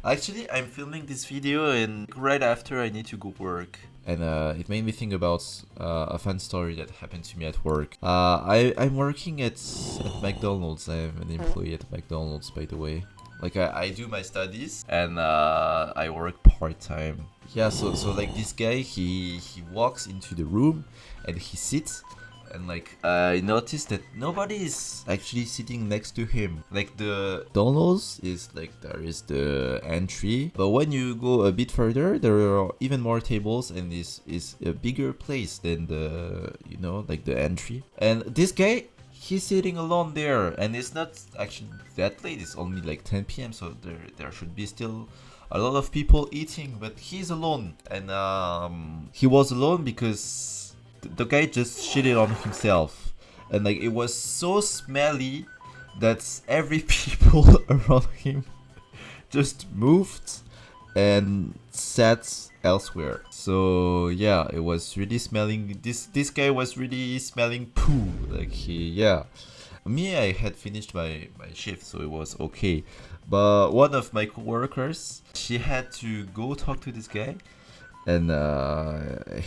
Actually, I'm filming this video and right after I need to go work. And it made me think about a fun story that happened to me at work. I'm working at McDonald's. I'm an employee at McDonald's, by the way. Like I do my studies and I work part-time. Yeah, so like this guy, he walks into the room and he sits, and like I noticed that nobody is actually sitting next to him. Like the Donald's is like there is the entry, but when you go a bit further, there are even more tables, and this is a bigger place than the like the entry. And this guy, he's sitting alone there, and it's not actually that late. It's only like 10 p.m. So there should be still a lot of people eating, but he's alone. And he was alone because the guy just shitted on himself, and like it was so smelly that every people around him just moved and sat elsewhere. So yeah, it was really smelling. This guy was really smelling poo. Like yeah. Me, I had finished my shift, so it was okay. But one of my coworkers, she had to go talk to this guy and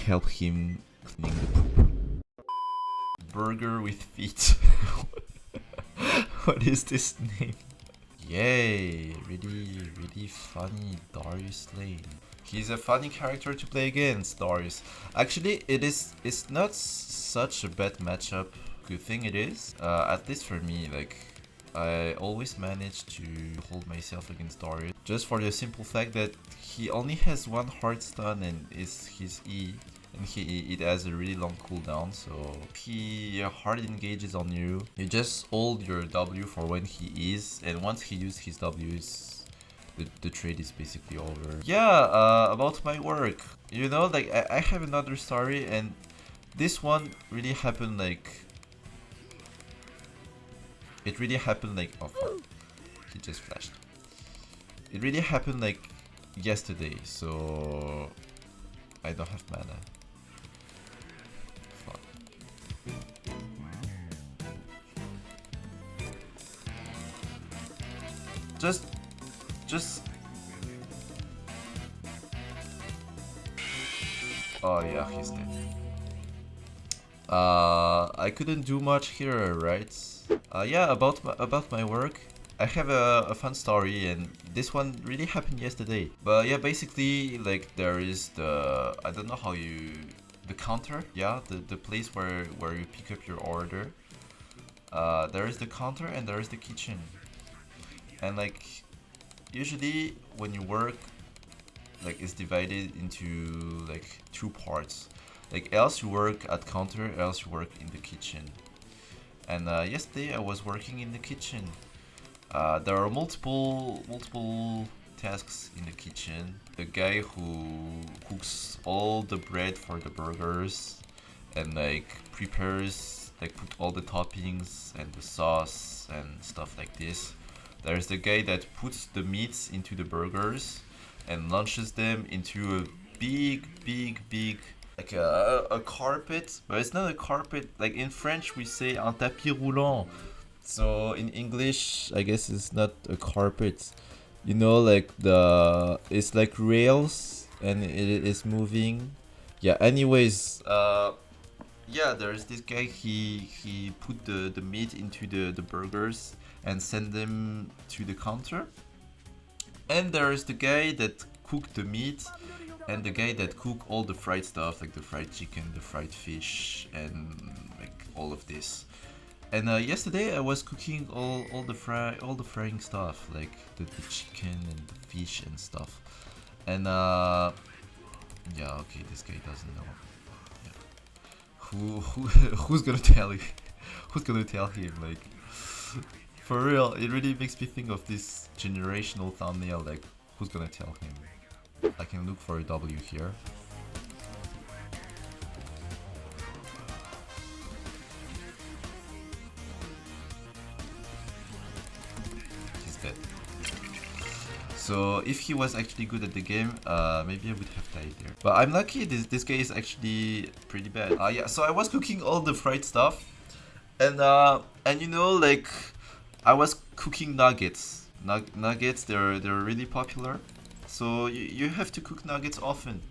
help him cleaning the poop. Burger with feet. What is this name? Yay! Really funny Darius Lane. He's a funny character to play against, Darius. Actually, it's not such a bad matchup. Good thing it is. At least for me, like I always manage to hold myself against Darius, just for the simple fact that he only has one hard stun and is his E, and it has a really long cooldown. So if he hard engages on you, you just hold your W for when he is, and once he uses his W, the trade is basically over. Yeah, about my work. You know, like I have another story, and this one really happened like. It really happened like, oh fuck, he just flashed. It really happened like yesterday, so I don't have mana. Fuck. Just. Oh yeah, he's dead. I couldn't do much here, right? Yeah, about my work. I have a fun story, and this one really happened yesterday. But yeah, basically, like there is I don't know how the counter. Yeah, the place where you pick up your order. There is the counter and there is the kitchen. And like usually when you work, like it's divided into like two parts. Like else you work at counter, else you work in the kitchen. And yesterday I was working in the kitchen. There are multiple tasks in the kitchen. The guy who cooks all the bread for the burgers and like prepares, like put all the toppings and the sauce and stuff like this. There's the guy that puts the meats into the burgers and launches them into a big like a carpet, but it's not a carpet. Like in French we say un tapis roulant, so in English I guess it's not a carpet. You know, like it's like rails and it is moving. Yeah, anyways, yeah, there's this guy, he put the meat into the burgers and send them to the counter. And there's the guy that cooked the meat and the guy that cook all the fried stuff, like the fried chicken, the fried fish, and like all of this. And yesterday I was cooking all the frying stuff, like the chicken and the fish and stuff. And yeah, okay, this guy doesn't know. Yeah. Who's gonna tell you? Who's gonna tell him? Like, for real, it really makes me think of this generational thumbnail. Like, who's gonna tell him? I can look for a W here. He's dead. So if he was actually good at the game, maybe I would have died there. But I'm lucky, this guy is actually pretty bad. Yeah, so I was cooking all the fried stuff, and you know, like I was cooking nuggets. nuggets, they're really popular, so you have to cook nuggets often.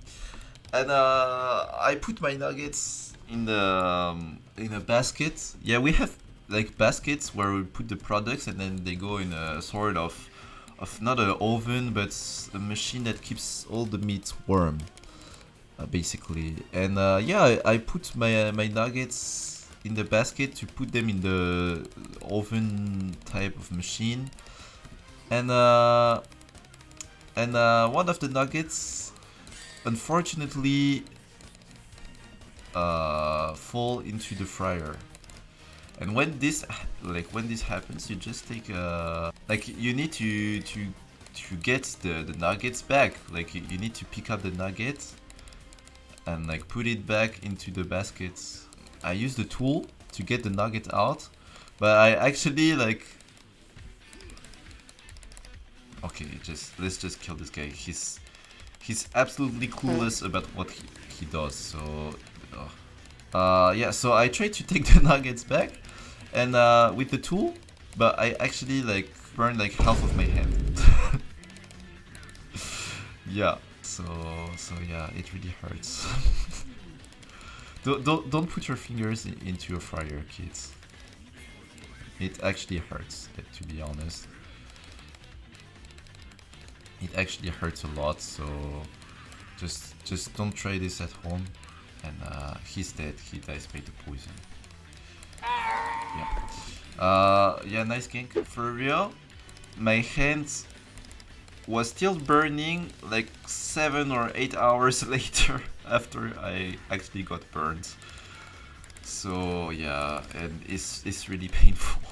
And I put my nuggets in a basket. Yeah, we have like baskets where we put the products and then they go in a sort of not an oven but a machine that keeps all the meat warm, basically. And yeah, I put my nuggets in the basket to put them in the oven type of machine. And one of the nuggets unfortunately fall into the fryer. And when this happens, you just take like you need to get the nuggets back. Like you need to pick up the nuggets and like put it back into the baskets. I use the tool to get the nugget out, but I actually like. Okay, let's just kill this guy. He's absolutely clueless about what he does. So, yeah. So I tried to take the nuggets back, and with the tool, but I actually like burned like half of my hand. Yeah. So yeah, it really hurts. Don't put your fingers into a fryer, kids. It actually hurts, to be honest. It actually hurts a lot, so just don't try this at home. And he's dead. He dies by the poison. Yeah. Yeah, nice gank. For real, my hand was still burning like 7 or 8 hours later after I actually got burned. So yeah, and it's really painful.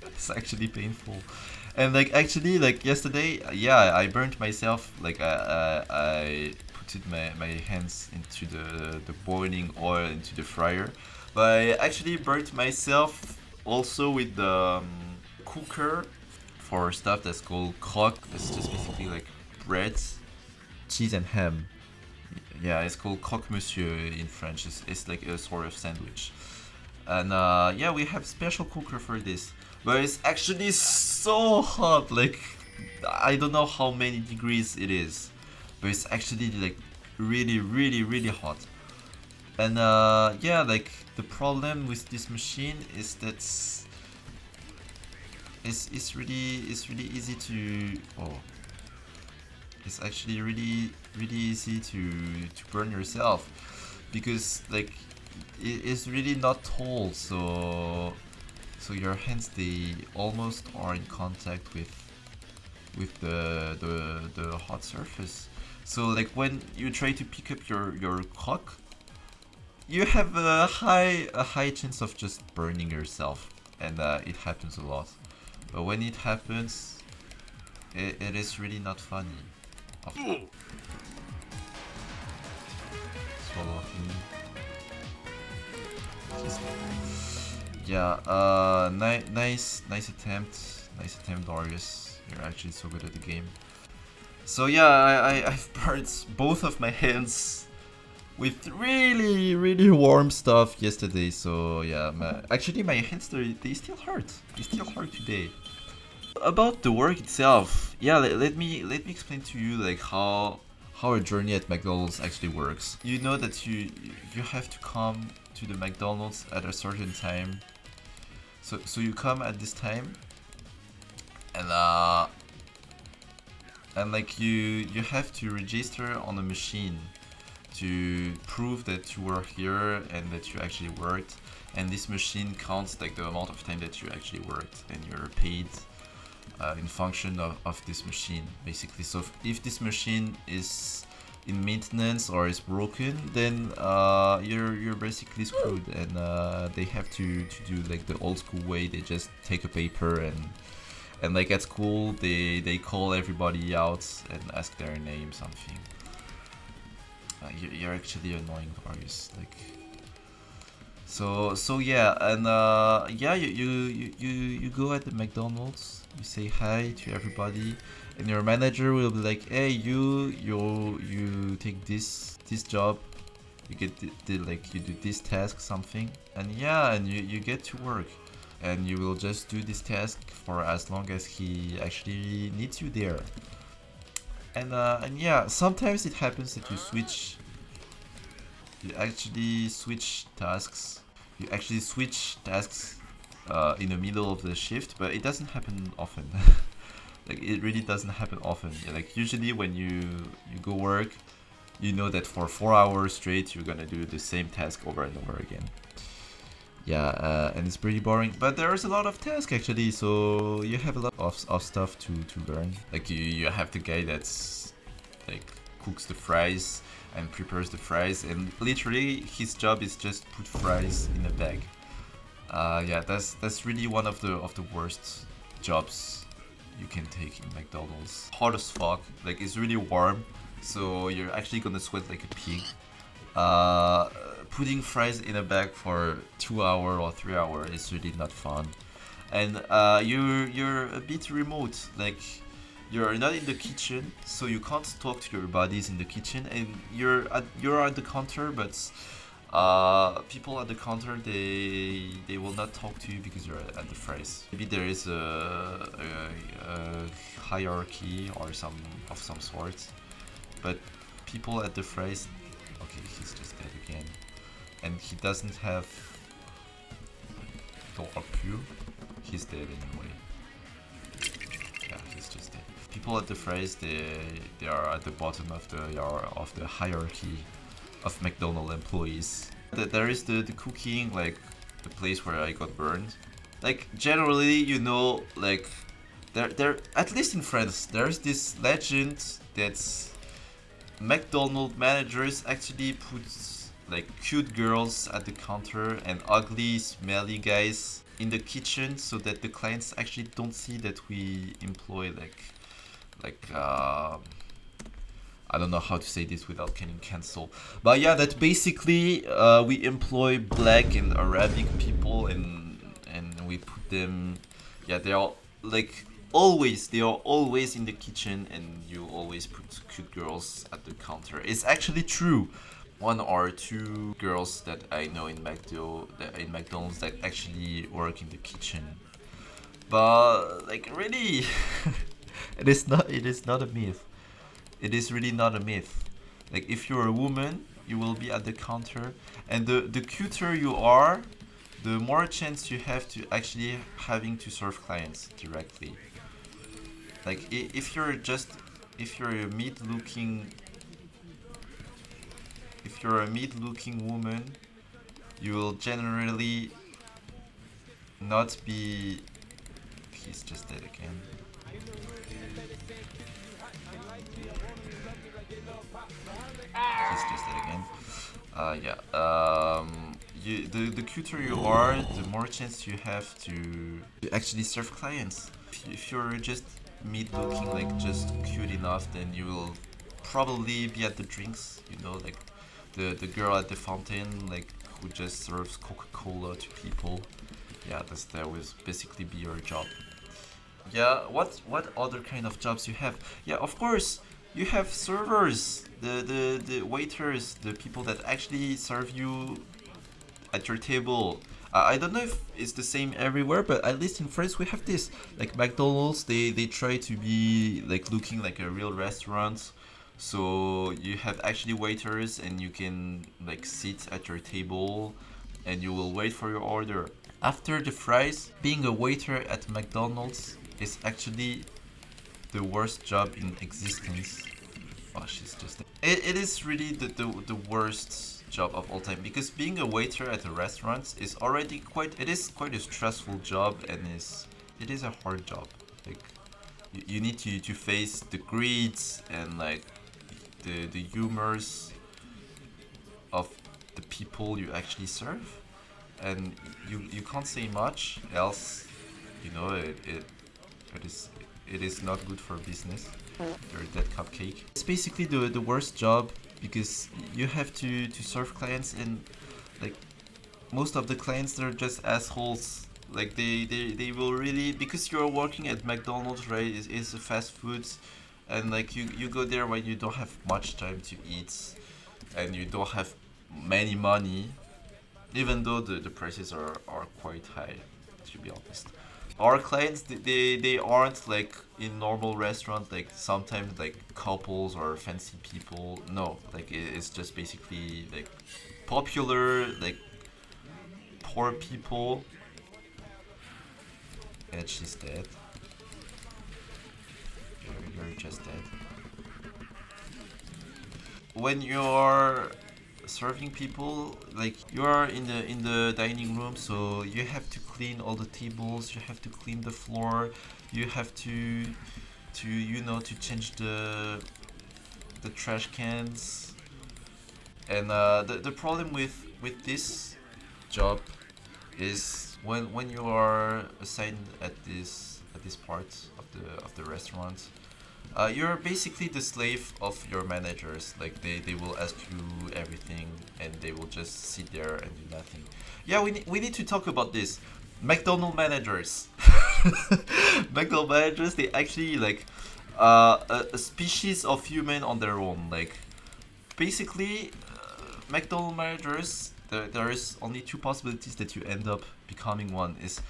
It's actually painful. And like actually like yesterday, yeah, I burnt myself. Like I put my hands into the boiling oil into the fryer, but I actually burnt myself also with the cooker for stuff that's called croque. That's just basically like bread, cheese and ham. Yeah, it's called croque monsieur in French. It's like a sort of sandwich. And yeah, we have special cooker for this. But it's actually so hot, like I don't know how many degrees it is, but it's actually like really hot. And yeah, like the problem with this machine is that it's really easy to it's actually really easy to burn yourself, because like it's really not tall, so your hands, they almost are in contact with the hot surface. So like when you try to pick up your croque, you have a high chance of just burning yourself, and it happens a lot. But when it happens, it is really not funny. Swallow him. Yeah, nice attempt, Darius. You're actually so good at the game. So yeah, I've burnt both of my hands with really warm stuff yesterday. So yeah, actually my hands, they still hurt. They still hurt today. About the work itself, yeah, let me explain to you like how a journey at McDonald's actually works. You know that you have to come to the McDonald's at a certain time. So you come at this time, and like you have to register on a machine to prove that you were here and that you actually worked. And this machine counts like the amount of time that you actually worked, and you're paid in function of this machine, basically. So if this machine is in maintenance or is broken, then you're basically screwed, and they have to do like the old school way. They just take a paper and like at school they call everybody out and ask their name, something. You're actually annoying, Darius. Like, so yeah, and yeah, you go at the McDonald's, you say hi to everybody, and your manager will be like, hey, you take this job, you get like you do this task, something, and yeah, and you get to work. and you will just do this task for as long as he actually needs you there. And yeah, sometimes it happens that you actually switch tasks. You actually switch tasks in the middle of the shift, but it doesn't happen often. Like it really doesn't happen often. Yeah, like usually when you go work, you know that for 4 hours straight you're gonna do the same task over and over again. Yeah, and it's pretty boring. But there's a lot of tasks actually, so you have a lot of stuff to learn. Like you have the guy that's like cooks the fries and prepares the fries, and literally his job is just put fries in a bag. Yeah, that's really one of the worst jobs you can take in McDonald's. Hot as fuck, like it's really warm, so you're actually gonna sweat like a pig. Uh, Putting fries in a bag for 2 hours or 3 hours is really not fun. And you're a bit remote, like you're not in the kitchen, so you can't talk to your buddies in the kitchen, and you're at the counter, but people at the counter they will not talk to you because you're at the fries. Maybe there is a hierarchy or some sort, but people at the fries. Okay, he's just dead again, and he doesn't have don't appue. He's dead anyway. Yeah, he's just dead. People at the fries, they are at the bottom of the hierarchy of McDonald's employees. There is the cooking, like the place where I got burned. Like generally, you know, like there at least in France, there's this legend that's McDonald's managers actually put like cute girls at the counter and ugly, smelly guys in the kitchen so that the clients actually don't see that we employ like I don't know how to say this without getting cancelled. But yeah, that basically we employ black and Arabic people, and we put them. Yeah, they are like they are always in the kitchen, and you always put cute girls at the counter. It's actually true. One or two girls that I know in McDonald's that actually work in the kitchen. But like really, it is not a myth. It is really not a myth. Like if you're a woman, you will be at the counter, and the cuter you are, the more chance you have to actually having to serve clients directly. Like if you're a mid-looking woman, you will generally not be. He's just dead again. He's just dead again. Yeah. The cuter you are, the more chance you have to actually serve clients. If you're just mid-looking, like just cute enough, then you will probably be at the drinks. You know, like the girl at the fountain, like who just serves Coca-Cola to people. Yeah, that will basically be your job. Yeah, what other kind of jobs you have? Yeah, of course, you have servers, the waiters, the people that actually serve you at your table. I don't know if it's the same everywhere, but at least in France we have this. Like McDonald's, they try to be like looking like a real restaurant. So you have actually waiters, and you can like sit at your table, and you will wait for your order. After the fries, being a waiter at McDonald's is actually the worst job in existence. Oh, she's just. It is really the worst job of all time, because being a waiter at a restaurant is already quite a stressful job, and it is a hard job. Like you need to face the greeds and like the humors of the people you actually serve, and you can't say much else. You know it is not good for business. You're a dead cupcake. It's basically the worst job, because you have to serve clients, and like most of the clients, they're just assholes. Like they will really, because you're working at McDonald's, right? It's a fast food, and like you go there when you don't have much time to eat, and you don't have many money, even though the prices are quite high. to be honest. Our clients, they aren't like in normal restaurant, like sometimes like couples or fancy people. No, like it's just basically like popular, like poor people. And she's dead. You're just dead. When you're serving people, like you are in the dining room, so you have to clean all the tables, you have to clean the floor, you have to you know to change the trash cans. And the problem with this job is when you are assigned at this part of the restaurant, you're basically the slave of your managers. Like they will ask you everything, and they will just sit there and do nothing. Yeah, we need to talk about this. McDonald's managers. McDonald's managers, they actually like a species of human on their own. Like basically, McDonald's managers. There is only two possibilities that you end up becoming one. Is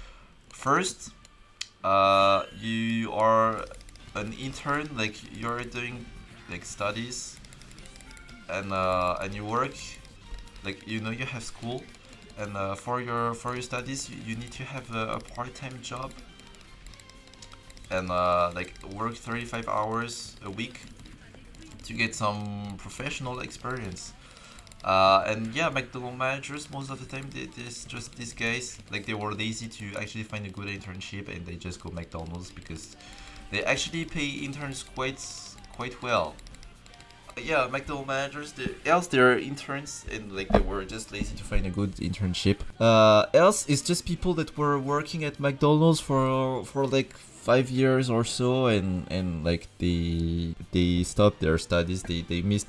first, you are an intern, like you're doing like studies, and you work, like you know you have school, and for your studies you need to have a part-time job, and like work 35 hours a week to get some professional experience. And yeah, McDonald's managers most of the time there's just these guys, like they were lazy to actually find a good internship, and they just go McDonald's because they actually pay interns quite well. Yeah, McDonald's managers, else they're interns, and like they were just lazy to find a good internship. Else it's just people that were working at McDonald's for like 5 years or so, and like they stopped their studies. They missed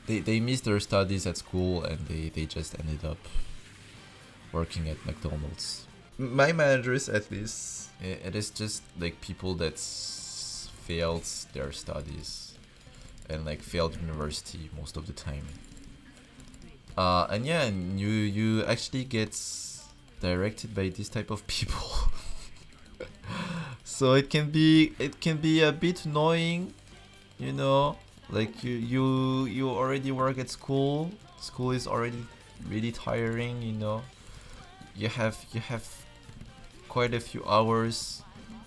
they missed their studies at school, and they just ended up working at McDonald's. My managers, at least, it is just like people that failed their studies and like failed university most of the time. And yeah, and you actually get directed by this type of people. So it can be a bit annoying, you know. Like you already work at school. School is already really tiring, you know. You have quite a few hours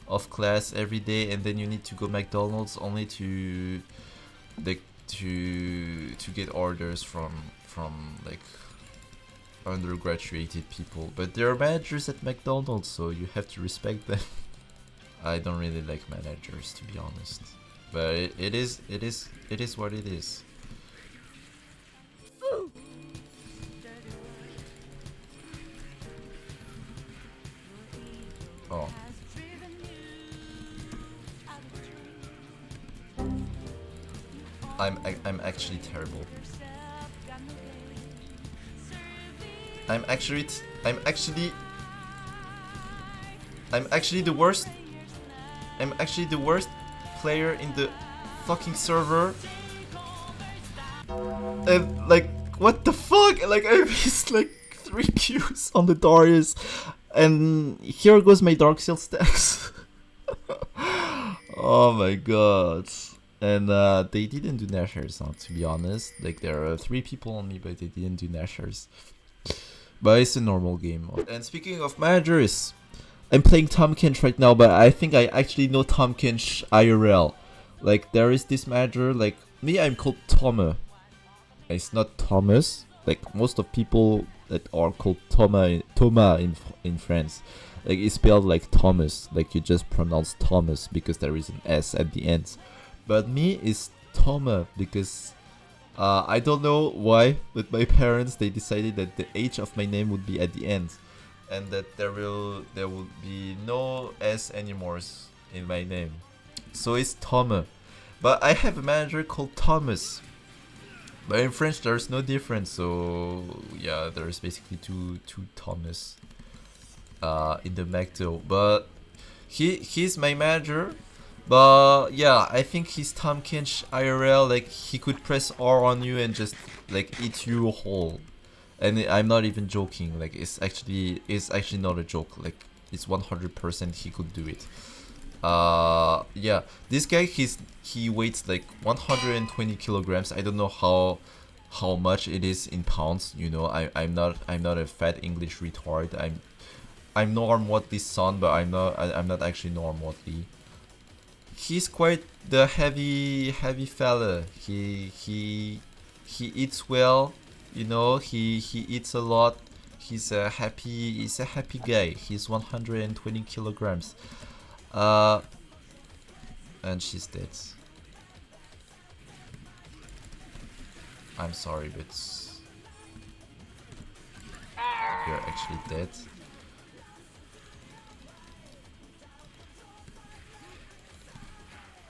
of class every day, and then you need to go McDonald's only to like to get orders from like undergraduated people. But there are managers at McDonald's, so you have to respect them. I don't really like managers, to be honest, but it is what it is. Oh. I'm actually terrible. I'm actually the worst. I'm actually the worst player in the fucking server. And like, what the fuck? Like, I missed like 3 Qs on the Darius, and here goes my Dark Seal stacks. Oh my god. And they didn't do Nashers, to be honest. Like, there are 3 people on me, but they didn't do Nashers. But it's a normal game. And speaking of managers, I'm playing Tahm Kench right now, but I think I actually know Tahm Kench IRL. Like, there is this manager, like, me, I'm called Thomas. It's not Thomas. Like, most of people that are called Thomas in France, like, it's spelled like Thomas. Like, you just pronounce Thomas because there is an S at the end. But me is Thomas because I don't know why, but my parents, they decided that the H of my name would be at the end, and that there will be no S anymore in my name. So it's Thomas. But I have a manager called Thomas. But in French there's no difference, so yeah, there's basically two Thomas in the McDo. But he's my manager. But yeah, I think he's Tahm Kench IRL. Like, he could press R on you and just like eat you whole. And I'm not even joking. Like, it's actually not a joke. Like, it's 100% he could do it. Yeah, this guy he weighs like 120 kilograms. I don't know how much it is in pounds. You know, I'm not a fat English retard. I'm Norm Watley's son, but I'm not actually Norm Watley. He's quite the heavy fella. He eats well, you know. He eats a lot. He's a happy guy. He's 120 kilograms. And she's dead. I'm sorry, but you're actually dead.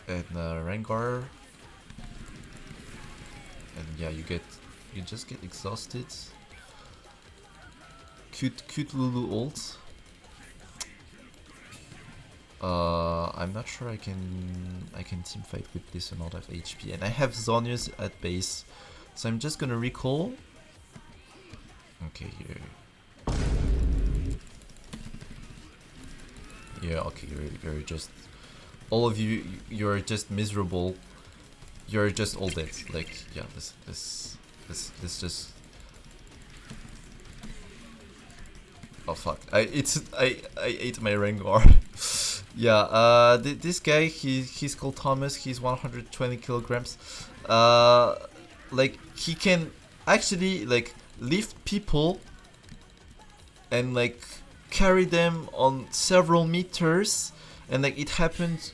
And Rengar. And yeah, you just get exhausted. Cute Lulu ult. I'm not sure I can team fight with this amount of HP, and I have Zhonya's at base, so I'm just gonna recall. Okay, here. Yeah, okay, you're just all of you. You're just miserable. You're just all dead. Like, yeah, this just. Oh fuck! I ate my Rengar. Yeah. This guy, he's called Thomas. He's 120 kilograms. Like, he can actually like lift people and like carry them on several meters, and like it happened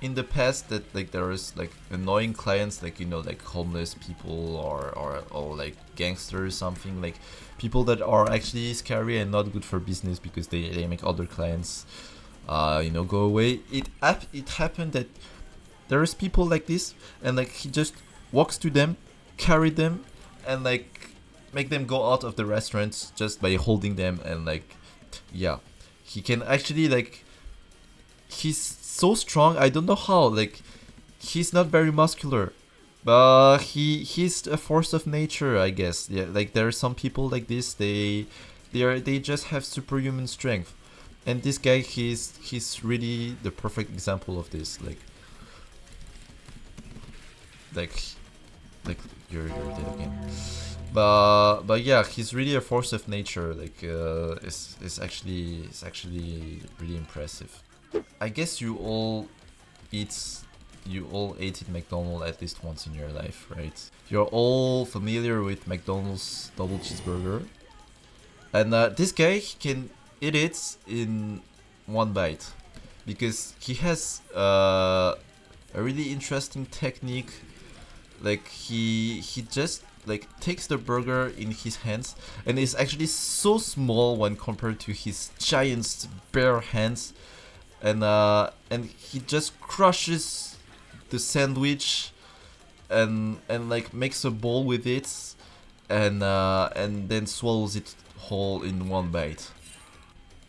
in the past that like there was like annoying clients, like, you know, like homeless people or like gangsters, something, like people that are actually scary and not good for business because they make other clients you know, go away. It happened that there is people like this, and like he just walks to them, carry them, and like make them go out of the restaurant just by holding them. And like, yeah, he can actually like, he's so strong. I don't know how. Like, he's not very muscular, but he's a force of nature, I guess. Yeah, like there are some people like this. They just have superhuman strength, and this guy, he's really the perfect example of this. Like you're dead again. But yeah, he's really a force of nature. Like it's actually really impressive. I guess you all ate at McDonald's at least once in your life, right? You're all familiar with McDonald's double cheeseburger, and this guy, he can eat it in one bite because he has a really interesting technique. Like he just like takes the burger in his hands, and it's actually so small when compared to his giant bare hands, and he just crushes the sandwich and like makes a bowl with it, and then swallows it whole in one bite.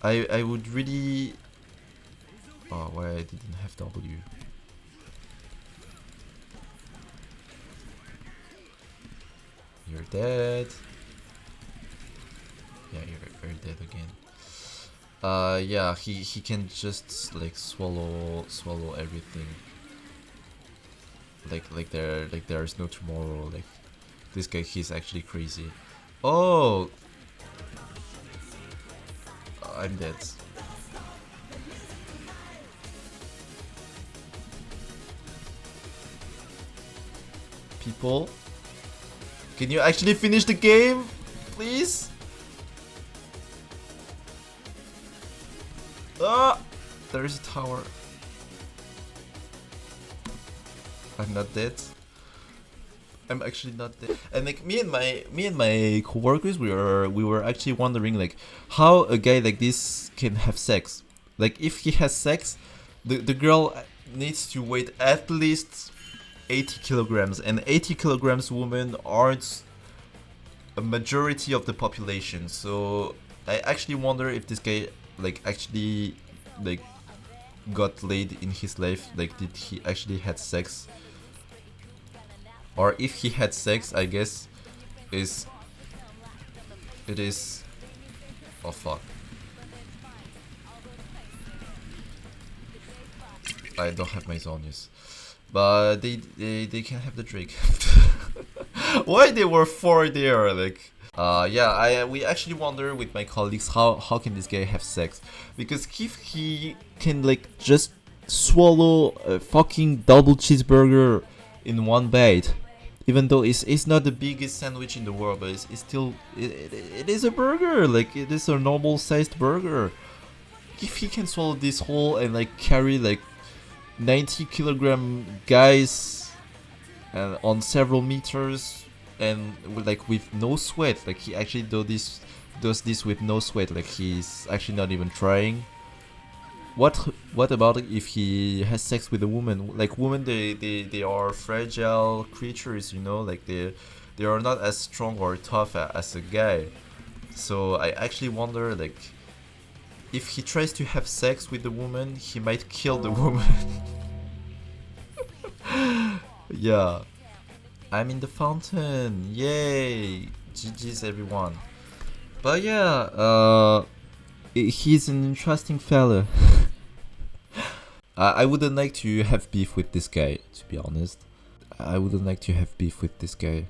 I would really. Oh, why I didn't have W. You're dead. Yeah, you're dead again. Yeah, he can just like swallow everything. Like there's no tomorrow. Like, this guy, he's actually crazy. Oh, I'm dead. People, can you actually finish the game, please? Ah, there is a tower. I'm not dead. I'm actually not dead. And like me and my coworkers, we were actually wondering like how a guy like this can have sex. Like, if he has sex, the girl needs to weigh at least 80 kilograms, and 80 kilograms women aren't a majority of the population. So I actually wonder if this guy like actually like got laid in his life. Like, did he actually had sex? Or if he had sex, I guess it is. Oh fuck. I don't have my zonius. But they can have the Drake. Why they were 4 there? Like, yeah, we actually wonder with my colleagues how can this guy have sex? Because if he can like just swallow a fucking double cheeseburger in one bite, even though it's not the biggest sandwich in the world, but it's still it is a burger. Like it is a normal sized burger. If he can swallow this whole and like carry like 90-kilogram guys and on several meters and like with no sweat, like he actually does this with no sweat, like he's actually not even trying. What about if he has sex with a woman? Like women, they are fragile creatures, you know, like they are not as strong or tough as a guy. So I actually wonder, like, if he tries to have sex with the woman, he might kill the woman. Yeah. I'm in the fountain. Yay. GG's everyone. But yeah, he's an interesting fella. I wouldn't like to have beef with this guy, to be honest. I wouldn't like to have beef with this guy.